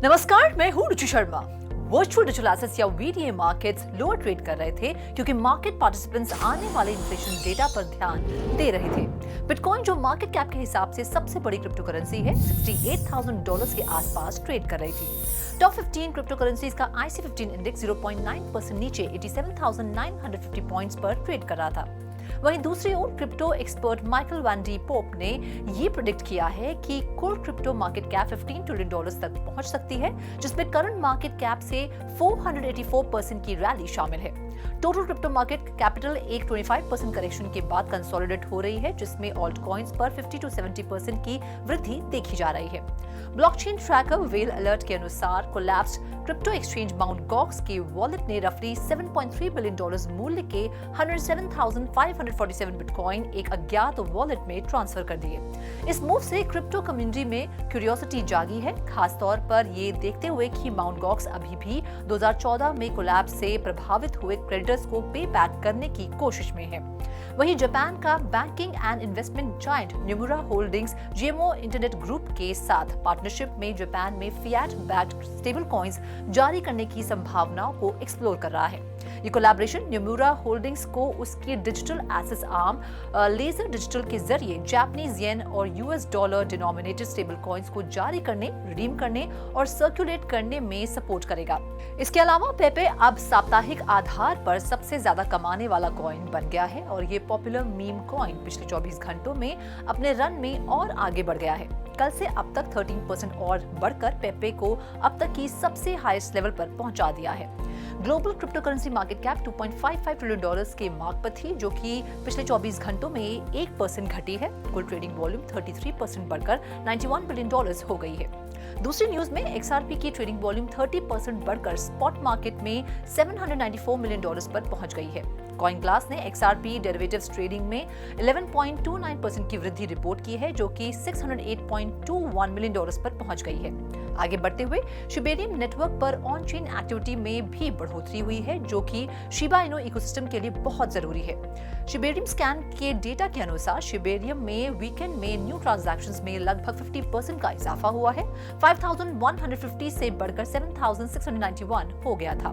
नमस्कार, मैं हूं रुचि शर्मा। वर्चुअल डिजिटल एसेट्स या वीडीए मार्केट्स लोअर ट्रेड कर रहे थे क्योंकि मार्केट पार्टिसिपेंट्स आने वाले इन्फ्लेशन डेटा पर ध्यान दे रहे थे। बिटकॉइन जो मार्केट कैप के हिसाब से सबसे बड़ी क्रिप्टो करेंसी है, $68,000 के आसपास ट्रेड कर रही थी। टॉप 15 क्रिप्टो करेंसीज का IC15 इंडेक्स 0.9% नीचे 87,950 पॉइंट्स पर ट्रेड कर रहा था। वहीं दूसरी ओर crypto expert Michael van de Poppe ने ये प्रेडिक्ट किया है कि कुल क्रिप्टो मार्केट कैप $15 ट्रिलियन तक पहुंच सकती है, जिसमें करंट मार्केट कैप से 484% की रैली शामिल है। टोटल क्रिप्टो मार्केट कैपिटल एक 25% करेक्शन के बाद कंसोलिडेट हो रही है, जिसमें ऑल्ट कॉइन्स पर 50 to 70% की वृद्धि देखी जा रही है। ब्लॉकचेन ट्रैकर वेल अलर्ट के अनुसार collapsed crypto exchange mount Gox के वॉलेट ने रफली $7.3 बिलियन मूल्य के 107,547 बिटकॉइन एक अज्ञात वॉलेट में ट्रांसफर कर दिए। इस मूव से क्रिप्टो कम्युनिटी में क्यूरियोसिटी जागी है, खासतौर पर ये देखते हुए कि माउंट गॉक्स अभी भी 2014 में कोलैप्स से प्रभावित हुए क्रेडिटर्स को पे बैक करने की कोशिश में है। वहीं जापान का banking and investment giant Nomura Holdings GMO internet group के साथ पार्टनरशिप में जापान में फिएट बैक्ड स्टेबल कॉइन्स जारी करने की संभावनाओं को एक्सप्लोर कर रहा है। ये कोलैबोरेशन न्यूमुरा होल्डिंग्स को उसकी digital assets arm Laser Digital के जरिए जापानीज येन और $US डिनोमिनेटेड स्टेबल कॉइन्स को जारी करने, रिडीम करने और सर्कुलेट करने में सपोर्ट करेगा। इसके अलावा पेपे अब साप्ताहिक आधार पर सबसे ज्यादा कमाने वाला कॉइन बन गया है और ये पॉपुलर मीम कॉइन पिछले 24 घंटों में अपने रन में और आगे बढ़ गया है। कल से अब तक 13% और बढ़कर पेपे को अब तक की सबसे हाईएस्ट लेवल पर पहुंचा दिया है। Global crypto currency market cap $2.55 trillion के मार्क पर थी, जो कि पिछले 24 घंटों में 1% घटी है। कुल ट्रेडिंग वॉल्यूम 33% बढ़कर $91 बिलियन हो गई है। दूसरी न्यूज में XRP की ट्रेडिंग वॉल्यूम 30% बढ़कर स्पॉट मार्केट में $794 मिलियन पर पहुंच गई है। कॉइन ग्लास ने XRP डेरिवेटिव्स ट्रेडिंग में 11.29% की वृद्धि रिपोर्ट की है, जो कि $608.21 मिलियन पर पहुंच गई है। आगे बढ़ते हुए शिबेरियम नेटवर्क पर ऑन चेन एक्टिविटी में भी बढ़ोतरी हुई है, जो कि शिबा इनो इकोसिस्टम के लिए बहुत जरूरी है। शिबेरियम स्कैन के डेटा के अनुसार शिबेरियम में वीकेंड में न्यू ट्रांजैक्शंस में लगभग 50% का इजाफा हुआ है। 5,150 से बढ़कर 7,691 हो गया था।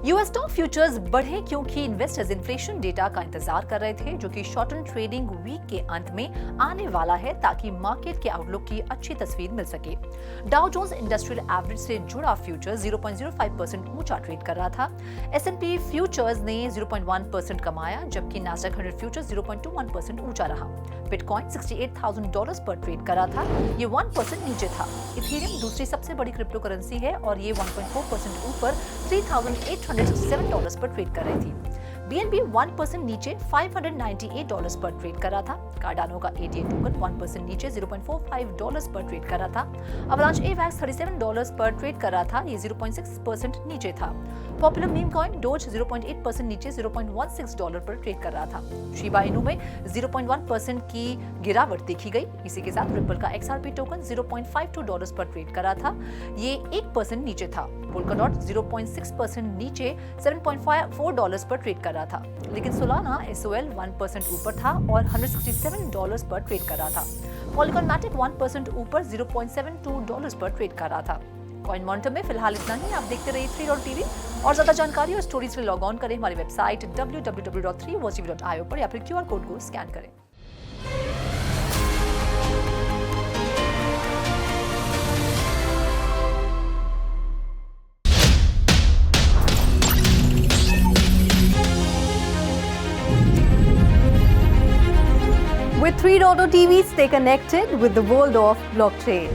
US स्टॉक फ्यूचर्स बढ़े क्योंकि इन्वेस्टर्स इन्फ्लेशन डेटा का इंतजार कर रहे थे, जो कि शॉर्ट टर्म ट्रेडिंग वीक के अंत में आने वाला है, ताकि मार्केट के आउटलुक की अच्छी तस्वीर मिल सके। डाउ जोन्स इंडस्ट्रियल एवरेज से जुड़ा फ्यूचर्स 0.05% ऊंचा ट्रेड कर रहा था। S&P फ्यूचर्स ने 0.1% कमाया, जबकि नास्डैक 100 फ्यूचर्स 0.21% ऊंचा रहा। बिटकॉइन $68,000 पर ट्रेड कर रहा था, ये 1% नीचे था। इथेरियम दूसरी सबसे बड़ी क्रिप्टो करेंसी है और ये 1.4% ऊपर $3,867 पर ट्रेड कर रही थी। BNB 1% नीचे $598 पर ट्रेड कर रहा था। कार्डानो का ADA टोकन 1% नीचे $0.45 पर ट्रेड कर रहा था। अवलांच AVAX $37 पर ट्रेड कर रहा था, ये 0.6% नीचे था। पॉपुलर मीम कॉइन डोज 0.8% नीचे $0.16 पर ट्रेड कर रहा था। शिबा इनु में 0.1% की गिरावट देखी गई। इसी के साथ रिपल का XRP टोकन $0.52 पर ट्रेड कर रहा था, ये 1% नीचे था। पोल्काडॉट 0.6% नीचे $7.4 पर ट्रेड कर रहा था, लेकिन सोलाना SOL 1% ऊपर था और $167 पर ट्रेड कर रहा था। पॉलीगॉन मैटिक 1% ऊपर $0.72 पर ट्रेड कर रहा था। कॉइन मॉनिटर में फिलहाल इतना ही। आप देखते रहिए 3.TV और ज्यादा जानकारी और स्टोरीज के लिए लॉग ऑन करें हमारी वेबसाइट www.3watchtv.io पर या फिर QR कोड को स्कैन करें। With 3.TV, stay connected with the world of blockchain.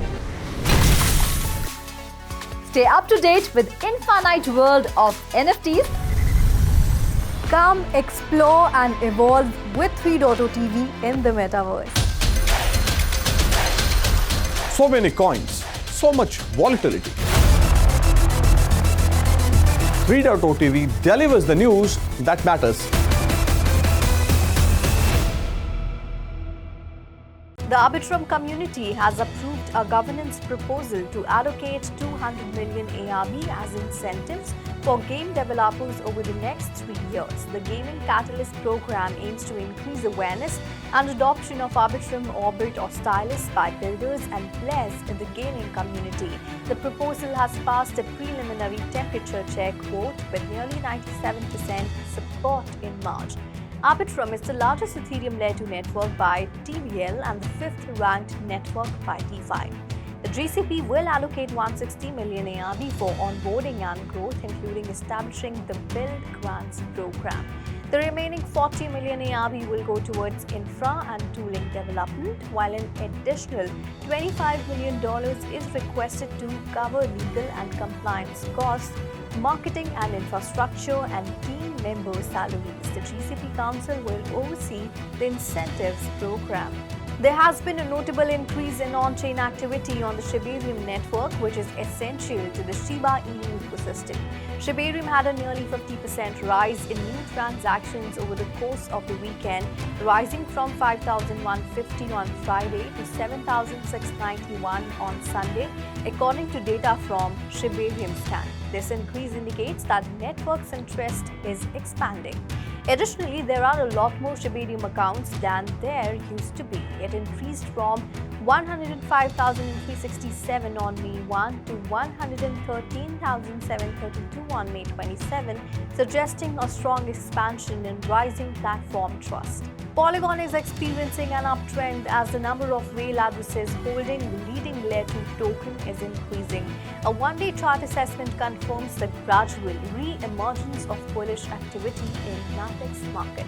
Stay up to date with infinite world of NFTs. Come explore and evolve with 3.TV in the metaverse. So many coins, so much volatility. 3.TV delivers the news that matters. The Arbitrum community has approved a governance proposal to allocate 200 million ARB as incentives for game developers over the next 3 years. The Gaming Catalyst program aims to increase awareness and adoption of Arbitrum Orbit or Stylus by builders and players in the gaming community. The proposal has passed a preliminary temperature check vote with nearly 97% support in March. Arbitrum is the largest Ethereum Layer 2 network by TVL and the fifth-ranked network by DeFi. The GCP will allocate 160 million ARB for onboarding and growth, including establishing the Build Grants program. The remaining 40 million ARB will go towards infra and tooling development, while an additional $25 million is requested to cover legal and compliance costs, marketing and infrastructure, and team member salaries. The GCP Council will oversee the incentives program. There has been a notable increase in on-chain activity on the Shibarium network, which is essential to the Shiba Inu ecosystem. Shibarium had a nearly 50% rise in new transactions over the course of the weekend, rising from 5,150 on Friday to 7,691 on Sunday, according to data from Shibarium Scan. This increase indicates that the network's interest is expanding. Additionally, there are a lot more Shibarium accounts than there used to be. It increased from 105,367 on May 1 to 113,732 on May 27, suggesting a strong expansion in rising platform trust. Polygon is experiencing an uptrend as the number of whale addresses holding the leading Layer 2 token is increasing. A one-day chart assessment confirms the gradual re-emergence of bullish activity in Matic's market.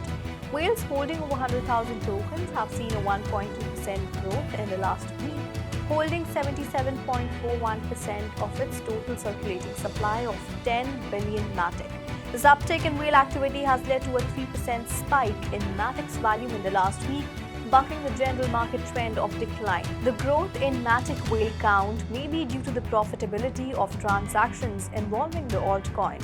Whales holding over 100,000 tokens have seen a 1.2% growth in the last week, holding 77.41% of its total circulating supply of 10 billion Matic. This uptick in whale activity has led to a 3% spike in Matic's value in the last week, bucking the general market trend of decline. The growth in Matic whale count may be due to the profitability of transactions involving the altcoin.